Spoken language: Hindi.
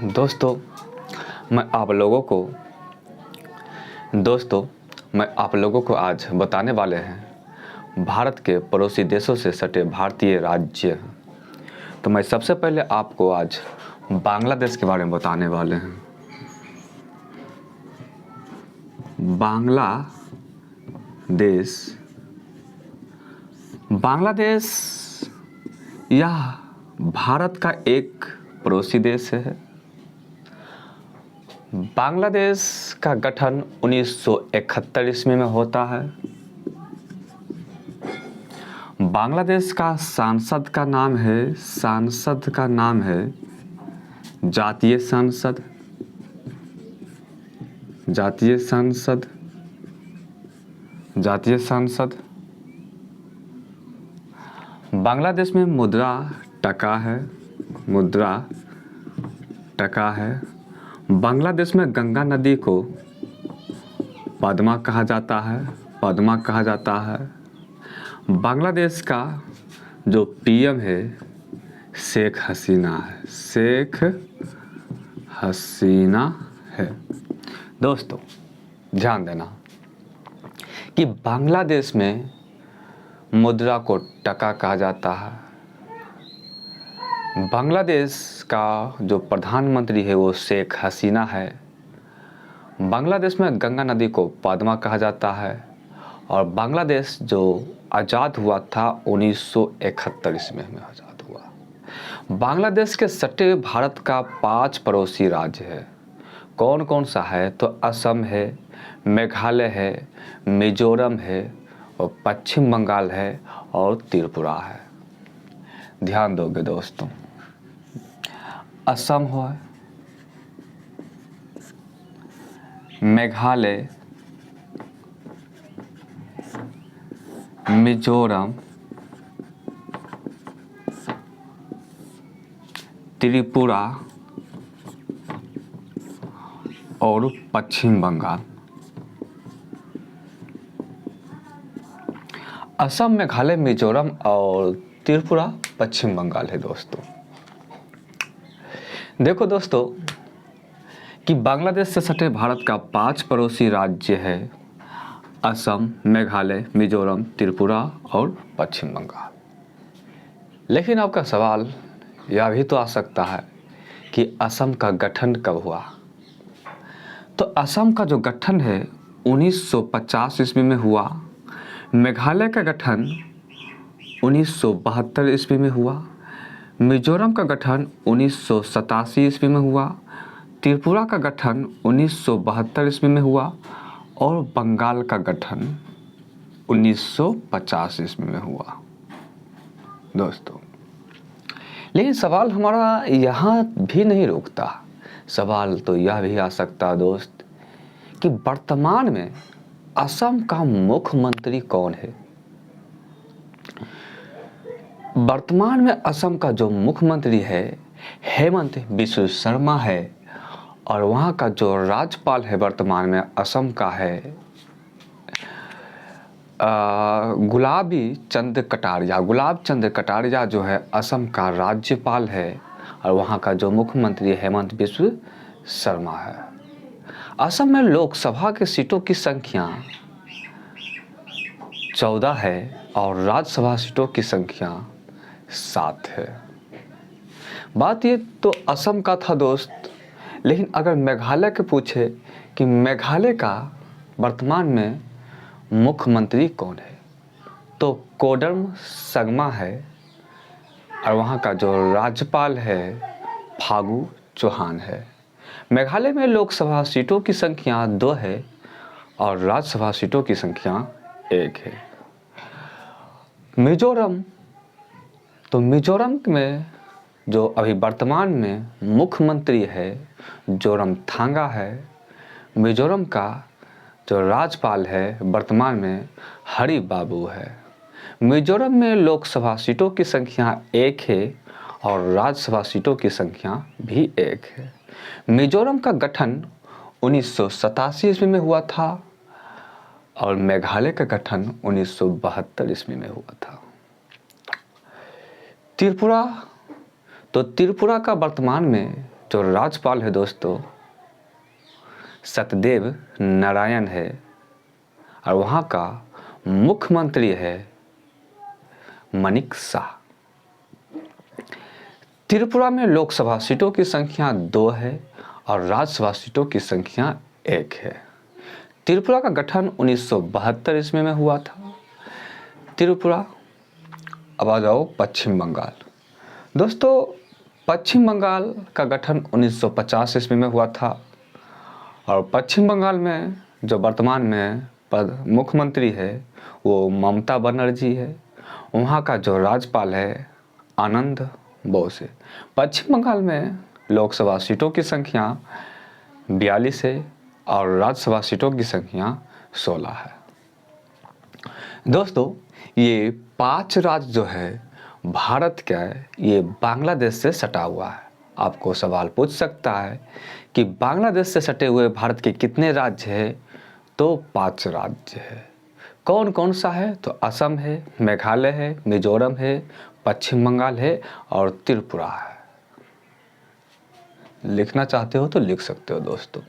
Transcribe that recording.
दोस्तों मैं आप लोगों को आज बताने वाले हैं भारत के पड़ोसी देशों से सटे भारतीय राज्य। तो मैं सबसे पहले आपको आज बांग्लादेश के बारे में बताने वाले हैं। बांग्लादेश यह भारत का एक पड़ोसी देश है। बांग्लादेश का गठन 1971 ईस्वी में होता है। बांग्लादेश का सांसद का नाम है जातीय संसद। बांग्लादेश में मुद्रा टका है। बांग्लादेश में गंगा नदी को पद्मा कहा जाता है। बांग्लादेश का जो पीएम है शेख हसीना है। दोस्तों ध्यान देना कि बांग्लादेश में मुद्रा को टका कहा जाता है। बांग्लादेश का जो प्रधानमंत्री है वो शेख हसीना है। बांग्लादेश में गंगा नदी को पद्मा कहा जाता है। और बांग्लादेश जो आज़ाद हुआ था 1971 ईस्वी में आज़ाद हुआ। बांग्लादेश के सटे भारत का 5 पड़ोसी राज्य है। कौन कौन सा है? तो असम है, मेघालय है, मिजोरम है और पश्चिम बंगाल है और त्रिपुरा है। ध्यान दोगे दोस्तों, असम हो, मेघालय, मिजोरम, त्रिपुरा और पश्चिम बंगाल। असम, मेघालय, मिजोरम और त्रिपुरा पश्चिम बंगाल है दोस्तों। देखो दोस्तों कि बांग्लादेश से सटे भारत का 5 पड़ोसी राज्य है असम, मेघालय, मिजोरम, त्रिपुरा और पश्चिम बंगाल। लेकिन आपका सवाल यह भी तो आ सकता है कि असम का गठन कब हुआ? तो असम का जो गठन है 1950 ईस्वी में हुआ। मेघालय का गठन 1972 ईस्वी में हुआ। मिजोरम का गठन 1987 ईस्वी में हुआ। त्रिपुरा का गठन 1972 ईस्वी में हुआ और बंगाल का गठन 1950 ईस्वी में हुआ दोस्तों। लेकिन सवाल हमारा यहाँ भी नहीं रुकता। सवाल तो यह भी आ सकता है दोस्त कि वर्तमान में असम का मुख्यमंत्री कौन है? वर्तमान में असम का जो मुख्यमंत्री है हेमंत बिस्व शर्मा है। और वहाँ का जो राज्यपाल है वर्तमान में असम का है गुलाब चंद कटारिया जो है असम का राज्यपाल है। और वहाँ का जो मुख्यमंत्री हेमंत बिस्व शर्मा है। असम में लोकसभा के सीटों की संख्या 14 है और राज्यसभा सीटों की संख्या 7 है। बात ये तो असम का था दोस्त। लेकिन अगर मेघालय के पूछे कि मेघालय का वर्तमान में मुख्यमंत्री कौन है तो कोडर्म संगमा है। और वहाँ का जो राज्यपाल है फागू चौहान है। मेघालय में लोकसभा सीटों की संख्या 2 है और राज्यसभा सीटों की संख्या 1 है। मिजोरम में जो अभी वर्तमान में मुख्यमंत्री है जोरमथांगा है। मिजोरम का जो राज्यपाल है वर्तमान में हरि बाबू है। मिजोरम में लोकसभा सीटों की संख्या 1 है और राज्यसभा सीटों की संख्या भी 1 है। मिजोरम का गठन 1987 ईस्वी में हुआ था और मेघालय का गठन 1972 ईस्वी में हुआ था। त्रिपुरा का वर्तमान में जो राज्यपाल है दोस्तों सत्यदेव नारायण है और वहाँ का मुख्यमंत्री है मानिक शाह। त्रिपुरा में लोकसभा सीटों की संख्या 2 है और राज्यसभा सीटों की संख्या 1 है। त्रिपुरा का गठन 1972 ईस्वी में हुआ था। त्रिपुरा। अब आ जाओ पश्चिम बंगाल। दोस्तों पश्चिम बंगाल का गठन 1950 ईस्वी में हुआ था और पश्चिम बंगाल में जो वर्तमान में मुख्यमंत्री है वो ममता बनर्जी है। वहाँ का जो राज्यपाल है आनंद बोस है। पश्चिम बंगाल में लोकसभा सीटों की संख्या 42 है और राज्यसभा सीटों की संख्या 16 है। दोस्तों ये 5 राज्य जो है भारत का ये बांग्लादेश से सटा हुआ है। आपको सवाल पूछ सकता है कि बांग्लादेश से सटे हुए भारत के कितने राज्य हैं? तो 5 राज्य है। कौन कौन सा है? तो असम है, मेघालय है, मिजोरम है, पश्चिम बंगाल है और त्रिपुरा है। लिखना चाहते हो तो लिख सकते हो दोस्तों।